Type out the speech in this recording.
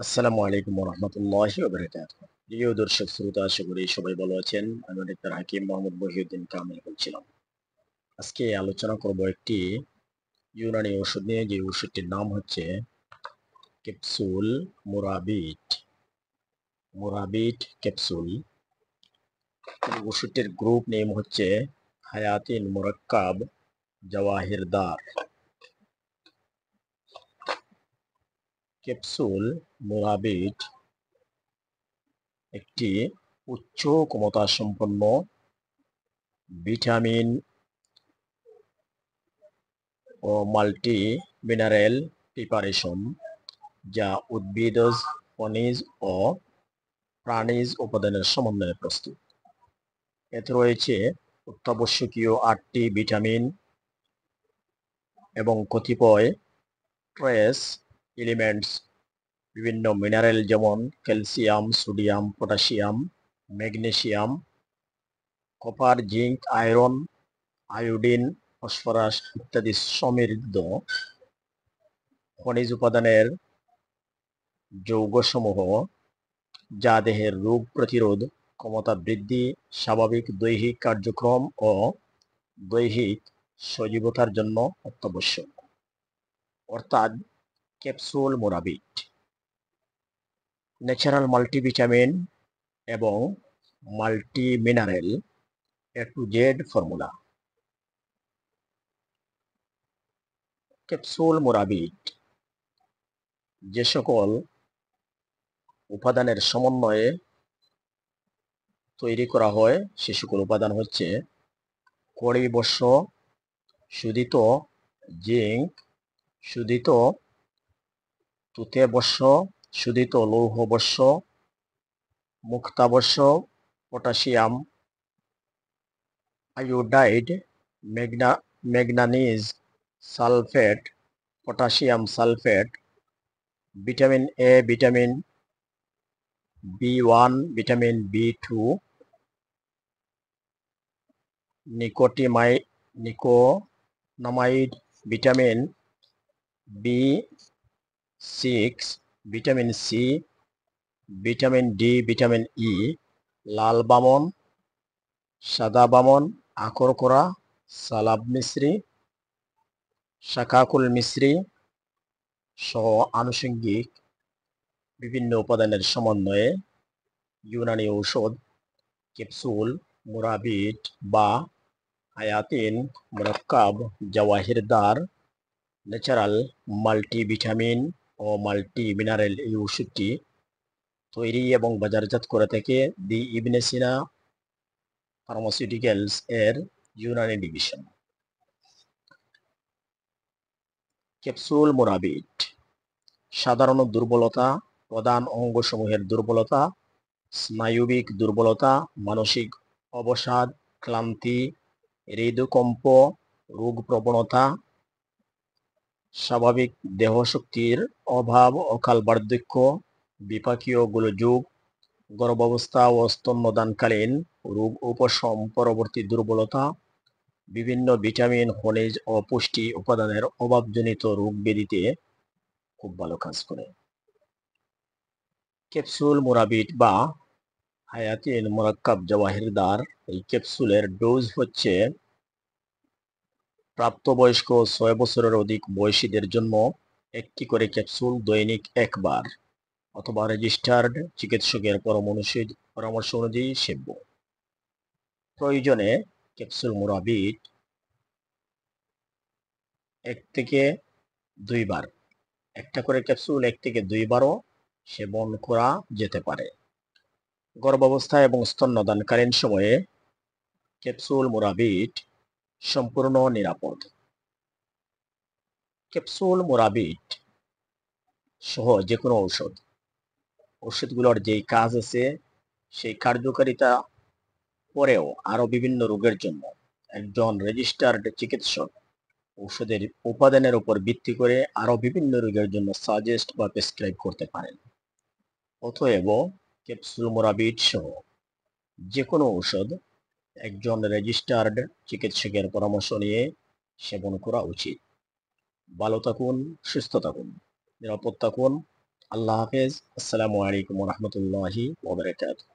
আসসালামু আলাইকুম রহমতুল্লাহি ওয়া বারাকাতুহু। প্রিয় দর্শক শ্রোতা, আশা করি সবাই ভালো আছেন। আমি ডাক্তার হাকিম মোহাম্মদ মহিউদ্দিন কামিল বলছিলাম। আজকে আলোচনা করব একটি ইউনানি ওষুধ নিয়ে, যে ওষুধটির নাম হচ্ছে ক্যাপসুল মুরাবিট। মুরাবিট ক্যাপসুল। এই ওষুধটির গ্রুপ নেম হচ্ছে হায়াতিন মুরাক্কাব জাওয়াহিরদার। ক্যাপসুল মুরাবিট একটি উচ্চ ক্ষমতা সম্পন্ন ভিটামিন ও মাল্টি মিনারেল প্রিপারেশন, যা উদ্ভিদজ, খনিজ ও প্রাণীজ উপাদানের সমন্বয়ে প্রস্তুত। এতে রয়েছে অত্যাবশ্যকীয় 8টি ভিটামিন এবং কতিপয় ট্রেস এলিমেন্টস, বিভিন্ন মিনারেল যেমন calcium, sodium, potassium, magnesium, copper, zinc, iron, iodine, phosphorus ইত্যাদি সমৃদ্ধ খনিজ উপাদানের যৌগসমূহ, যা দেহের রোগ প্রতিরোধ ক্ষমতা বৃদ্ধি, স্বাভাবিক দৈহিক কার্যক্রম ও দৈহিক সজীবতার জন্য অত্যাবশ্যক। অর্থাৎ ক্যাপসুল মোরাবিট ন্যাচারাল মাল্টিভিটামিন এবং multi mineral A to Z formula. Capsule মোরাবিট যে সকল উপাদানের সমন্বয়ে তৈরি করা হয়, সে সকল উপাদান হচ্ছে কড়ি বর্ষ, সুদিত জিঙ্ক, সুদিত তুতে বর্ষ, সুদিত লৌহ বর্ষ, মুক্তাবর্ষ, potassium iodide, manganese sulphate, potassium sulphate, vitamin A, vitamin B one, vitamin B two, nicotinamide, vitamin বি6, vitamin C, vitamin D, vitamin E, লাল বামন, সাদা বামন, আকরকোরা, সালাব মিশ্রি, শাকাকুল মিশ্রি সহ আনুষঙ্গিক বিভিন্ন উপাদানের সমন্বয়ে ইউনানি ঔষধ ক্যাপসুল মুরাবিট বা হায়াতিন মুরাক্কাব জাওয়াহিরদার ন্যাচারাল মাল্টিভিটামিন ও মাল্টি মিনারেল এই ওষুধটি তৈরি এবং বাজারজাত করে থাকে দি ইবনে সিনা ফার্মাসিউটিক্যালস এর ইউনানি ডিভিশন। ক্যাপসুল মুরাবিট সাধারণ দুর্বলতা, প্রধান অঙ্গসমূহের দুর্বলতা, স্নায়বিক দুর্বলতা, মানসিক অবসাদ, ক্লান্তি, হৃদকম্প, রোগ প্রবণতা, স্বাভাবিক দেহশক্তির অভাব, অকাল বার্ধক্য, বিপাকীয় গোলযোগ, গর্ভাবস্থা ও স্তন্যদানকালীন রোগ উপশম, পরবর্তী দুর্বলতা, বিভিন্ন ভিটামিন, খনিজ ও পুষ্টি উপাদানের অভাবজনিত রোগ ব্যাধিতে খুব ভালো কাজ করে। ক্যাপসুল মুরাবিট বা হায়াতিন মুরাক্কাব জাওয়াহিরদার এই ক্যাপসুলের ডোজ হচ্ছে প্রাপ্তবয়স্ক 6 বছরের অধিক বয়সীদের জন্য একটি করে ক্যাপসুল দৈনিক একবার অথবা রেজিস্টার্ড চিকিৎসকের পরামর্শ অনুযায়ী সেব্য। প্রয়োজনে ক্যাপসুল মুরাবিট 1 থেকে 2 বার, একটা করে ক্যাপসুল 1 থেকে 2 বারও সেবন করা যেতে পারে। গর্ভাবস্থা এবং স্তন্যদানকালীন সময়ে ক্যাপসুল মুরাবিট সম্পূর্ণ নিরাপদ। ক্যাপসুল মুরাবিট সহ যে কোনো ওষুধগুলোর যেই কাজ আছে, সেই কার্যকারিতা পরেও আরো বিভিন্ন রোগের জন্য একজন রেজিস্টার্ড চিকিৎসক ওষুধের উপাদানের উপর ভিত্তি করে আরো বিভিন্ন রোগের জন্য সাজেস্ট বা প্রেসক্রাইব করতে পারেন। অতএব ক্যাপসুল মুরাবিট সহ যে কোনো ঔষধ একজন রেজিস্টার্ড চিকিৎসকের পরামর্শ নিয়ে সেবন করা উচিত। ভালো থাকুন, সুস্থ থাকুন, নিরাপদ থাকুন। আল্লাহ হাফেজ। আসসালামু আলাইকুম রহমতুল্লাহি ওয়া বারাকাতুহু।